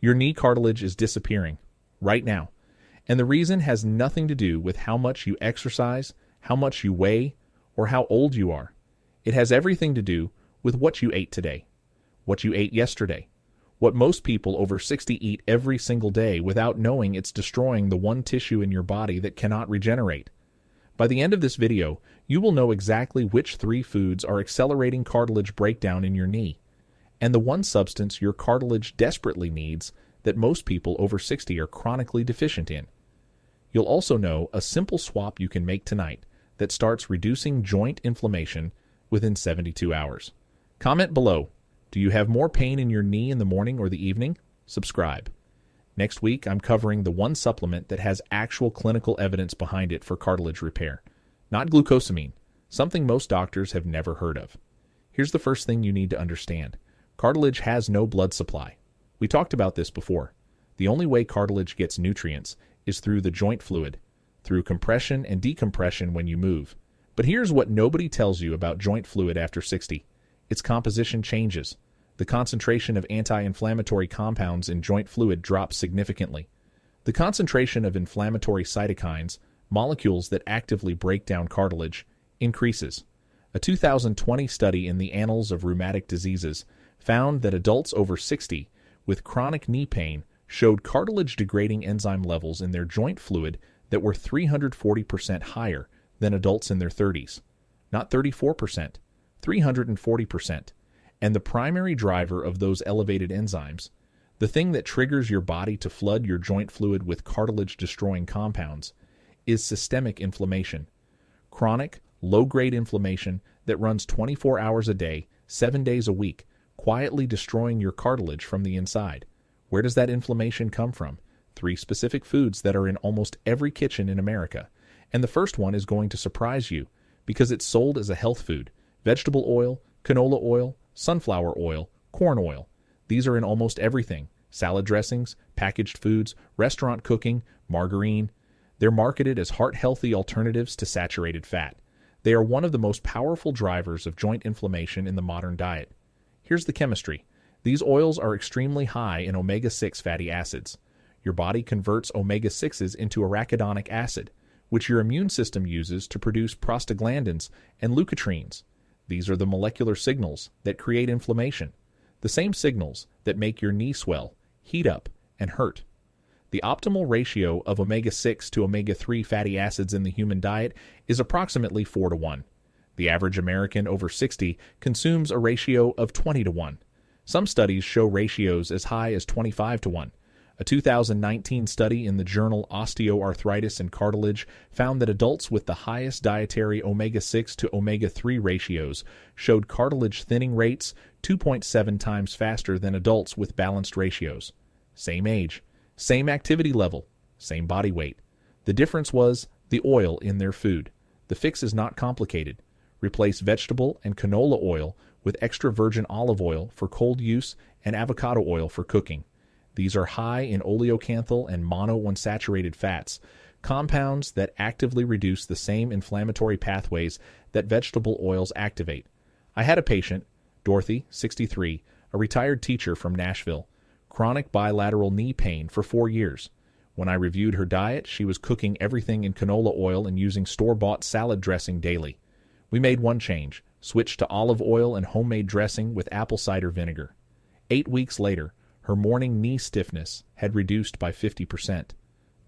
Your knee cartilage is disappearing right now. And the reason has nothing to do with how much you exercise, how much you weigh, or how old you are. It has everything to do with what you ate today, what you ate yesterday, what most people over 60 eat every single day without knowing it's destroying the one tissue in your body that cannot regenerate. By the end of this video, you will know exactly which 3 foods are accelerating cartilage breakdown in your knee, and the one substance your cartilage desperately needs that most people over 60 are chronically deficient in. You'll also know a simple swap you can make tonight that starts reducing joint inflammation within 72 hours. Comment below, do you have more pain in your knee in the morning or the evening? Subscribe. Next week, I'm covering the one supplement that has actual clinical evidence behind it for cartilage repair. Not glucosamine, something most doctors have never heard of. Here's the first thing you need to understand. Cartilage has no blood supply. We talked about this before. The only way cartilage gets nutrients is through the joint fluid, through compression and decompression when you move. But here's what nobody tells you about joint fluid after 60. Its composition changes. The concentration of anti-inflammatory compounds in joint fluid drops significantly. The concentration of inflammatory cytokines, molecules that actively break down cartilage, increases. A 2020 study in the Annals of Rheumatic Diseases found that adults over 60 with chronic knee pain showed cartilage-degrading enzyme levels in their joint fluid that were 340% higher than adults in their 30s. Not 34%, 340%. And the primary driver of those elevated enzymes, the thing that triggers your body to flood your joint fluid with cartilage-destroying compounds, is systemic inflammation. Chronic, low-grade inflammation that runs 24 hours a day, 7 days a week, quietly destroying your cartilage from the inside. Where does that inflammation come from? 3 specific foods that are in almost every kitchen in America. And the first one is going to surprise you because it's sold as a health food. Vegetable oil, canola oil, sunflower oil, corn oil. These are in almost everything. Salad dressings, packaged foods, restaurant cooking, margarine. They're marketed as heart-healthy alternatives to saturated fat. They are one of the most powerful drivers of joint inflammation in the modern diet. Here's the chemistry. These oils are extremely high in omega-6 fatty acids. Your body converts omega-6s into arachidonic acid, which your immune system uses to produce prostaglandins and leukotrienes. These are the molecular signals that create inflammation, the same signals that make your knee swell, heat up, and hurt. The optimal ratio of omega-6 to omega-3 fatty acids in the human diet is approximately 4:1. The average American over 60 consumes a ratio of 20:1. Some studies show ratios as high as 25:1. A 2019 study in the journal Osteoarthritis and Cartilage found that adults with the highest dietary omega-6 to omega-3 ratios showed cartilage thinning rates 2.7 times faster than adults with balanced ratios. Same age, same activity level, same body weight. The difference was the oil in their food. The fix is not complicated. Replace vegetable and canola oil with extra virgin olive oil for cold use and avocado oil for cooking. These are high in oleocanthal and monounsaturated fats, compounds that actively reduce the same inflammatory pathways that vegetable oils activate. I had a patient, Dorothy, 63, a retired teacher from Nashville, chronic bilateral knee pain for 4 years. When I reviewed her diet, she was cooking everything in canola oil and using store-bought salad dressing daily. We made one change, switched to olive oil and homemade dressing with apple cider vinegar. 8 weeks later, her morning knee stiffness had reduced by 50%.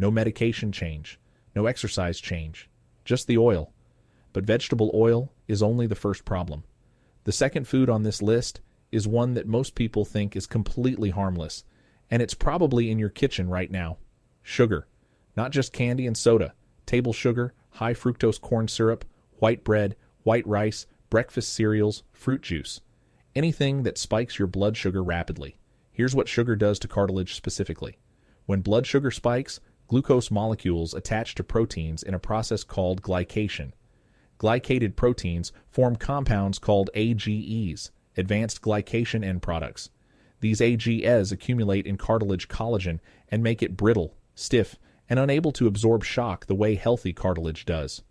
No medication change, no exercise change, just the oil. But vegetable oil is only the first problem. The second food on this list is one that most people think is completely harmless, and it's probably in your kitchen right now. Sugar. Not just candy and soda. Table sugar, high fructose corn syrup, white bread, white rice, breakfast cereals, fruit juice. Anything that spikes your blood sugar rapidly. Here's what sugar does to cartilage specifically. When blood sugar spikes, glucose molecules attach to proteins in a process called glycation. Glycated proteins form compounds called AGEs, advanced glycation end products. These AGEs accumulate in cartilage collagen and make it brittle, stiff, and unable to absorb shock the way healthy cartilage does.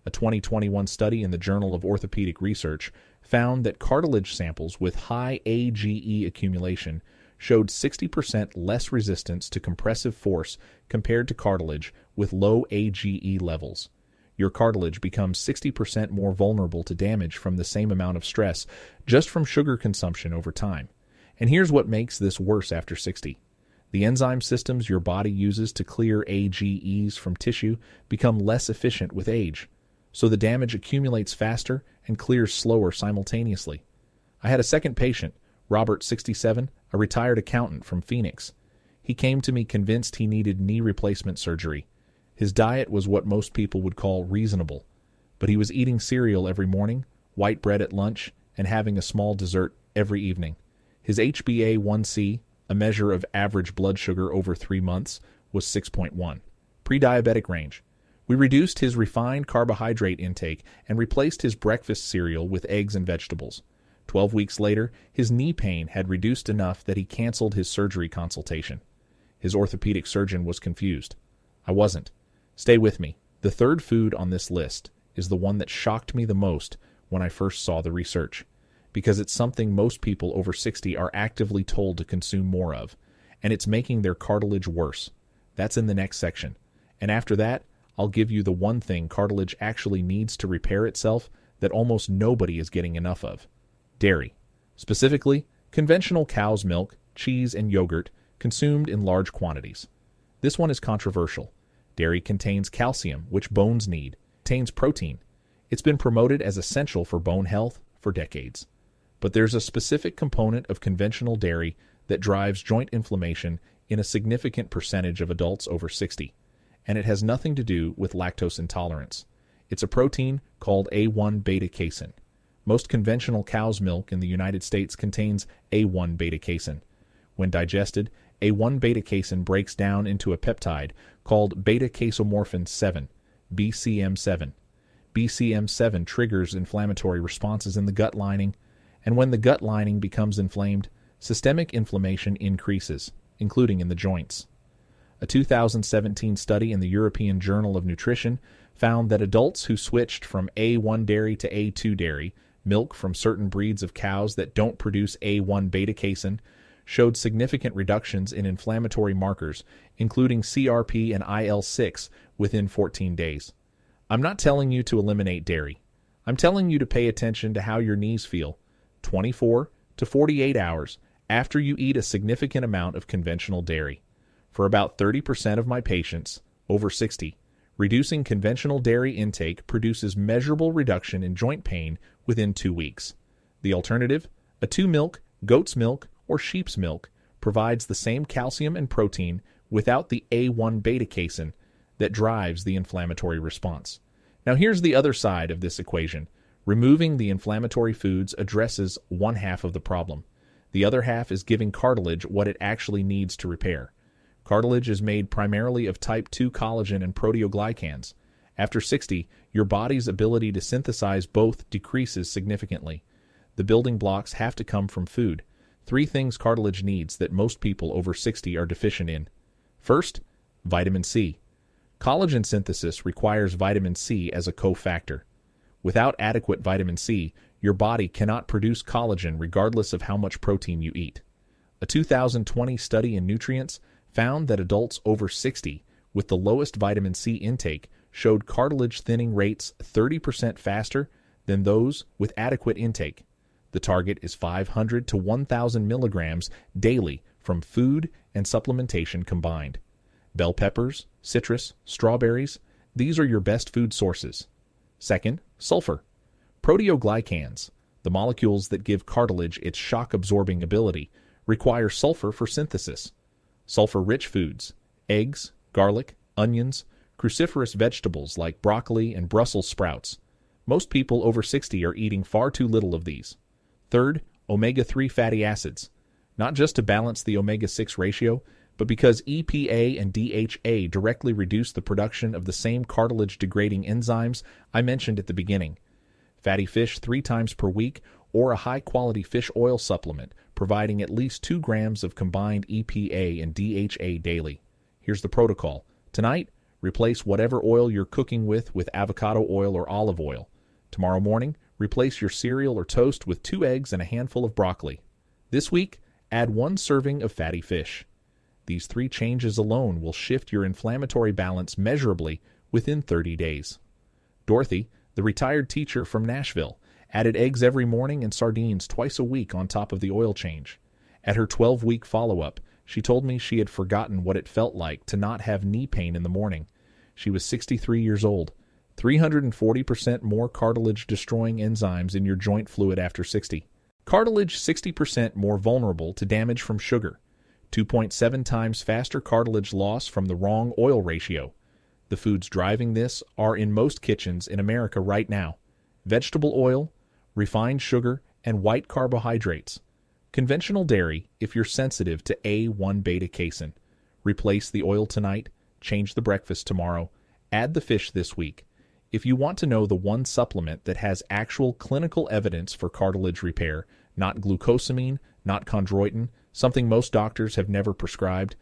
A 2021 study in the Journal of Orthopedic Research found that cartilage samples with high AGE accumulation showed 60% less resistance to compressive force compared to cartilage with low AGE levels. Your cartilage becomes 60% more vulnerable to damage from the same amount of stress just from sugar consumption over time. And here's what makes this worse after 60. The enzyme systems your body uses to clear AGEs from tissue become less efficient with age, so the damage accumulates faster and clears slower simultaneously. I had a second patient, Robert, 67, a retired accountant from Phoenix. He came to me convinced he needed knee replacement surgery. His diet was what most people would call reasonable, but he was eating cereal every morning, white bread at lunch, and having a small dessert every evening. His HbA1c, a measure of average blood sugar over 3 months, was 6.1, pre-diabetic range. We reduced his refined carbohydrate intake and replaced his breakfast cereal with eggs and vegetables. 12 weeks later, his knee pain had reduced enough that he canceled his surgery consultation. His orthopedic surgeon was confused. I wasn't. Stay with me. The third food on this list is the one that shocked me the most when I first saw the research, because it's something most people over 60 are actively told to consume more of, and it's making their cartilage worse. That's in the next section. And after that, I'll give you the one thing cartilage actually needs to repair itself that almost nobody is getting enough of. Dairy. Specifically, conventional cow's milk, cheese, and yogurt consumed in large quantities. This one is controversial. Dairy contains calcium, which bones need. It contains protein. It's been promoted as essential for bone health for decades. But there's a specific component of conventional dairy that drives joint inflammation in a significant percentage of adults over 60, and it has nothing to do with lactose intolerance. It's a protein called A1 beta-casein. Most conventional cow's milk in the United States contains A1 beta-casein. When digested, A1 beta-casein breaks down into a peptide called beta-casomorphin 7, BCM7. BCM7 triggers inflammatory responses in the gut lining, and when the gut lining becomes inflamed, systemic inflammation increases, including in the joints. A 2017 study in the European Journal of Nutrition found that adults who switched from A1 dairy to A2 dairy, milk from certain breeds of cows that don't produce A1 beta-casein, showed significant reductions in inflammatory markers, including CRP and IL-6, within 14 days. I'm not telling you to eliminate dairy. I'm telling you to pay attention to how your knees feel 24 to 48 hours after you eat a significant amount of conventional dairy. For about 30% of my patients, over 60, reducing conventional dairy intake produces measurable reduction in joint pain within 2 weeks. The alternative, a 2-milk, goat's milk, or sheep's milk, provides the same calcium and protein without the A1 beta-casein that drives the inflammatory response. Now here's the other side of this equation. Removing the inflammatory foods addresses one half of the problem. The other half is giving cartilage what it actually needs to repair. Cartilage is made primarily of type 2 collagen and proteoglycans. After 60, your body's ability to synthesize both decreases significantly. The building blocks have to come from food. 3 things cartilage needs that most people over 60 are deficient in. First, vitamin C. Collagen synthesis requires vitamin C as a cofactor. Without adequate vitamin C, your body cannot produce collagen regardless of how much protein you eat. A 2020 study in Nutrients found that adults over 60 with the lowest vitamin C intake showed cartilage thinning rates 30% faster than those with adequate intake. The target is 500 to 1,000 milligrams daily from food and supplementation combined. Bell peppers, citrus, strawberries, these are your best food sources. Second, sulfur. Proteoglycans, the molecules that give cartilage its shock-absorbing ability, require sulfur for synthesis. Sulfur-rich foods, eggs, garlic, onions, cruciferous vegetables like broccoli and Brussels sprouts. Most people over 60 are eating far too little of these. Third, omega-3 fatty acids. Not just to balance the omega-6 ratio, but because EPA and DHA directly reduce the production of the same cartilage-degrading enzymes I mentioned at the beginning. Fatty fish 3 times per week or a high-quality fish oil supplement providing at least 2 grams of combined EPA and DHA daily. Here's the protocol. Tonight, replace whatever oil you're cooking with avocado oil or olive oil. Tomorrow morning, replace your cereal or toast with 2 eggs and a handful of broccoli. This week, Add 1 serving of fatty fish. These 3 changes alone will shift your inflammatory balance measurably within 30 days. Dorothy, the retired teacher from Nashville, added eggs every morning and sardines twice a week on top of the oil change. At her 12-week follow-up, she told me she had forgotten what it felt like to not have knee pain in the morning. She was 63 years old. 340% more cartilage-destroying enzymes in your joint fluid after 60. Cartilage 60% more vulnerable to damage from sugar. 2.7 times faster cartilage loss from the wrong oil ratio. The foods driving this are in most kitchens in America right now: vegetable oil, refined sugar, and white carbohydrates. Conventional dairy if you're sensitive to A1 beta-casein. Replace the oil tonight, change the breakfast tomorrow, add the fish this week. If you want to know the one supplement that has actual clinical evidence for cartilage repair, not glucosamine, not chondroitin, something most doctors have never prescribed,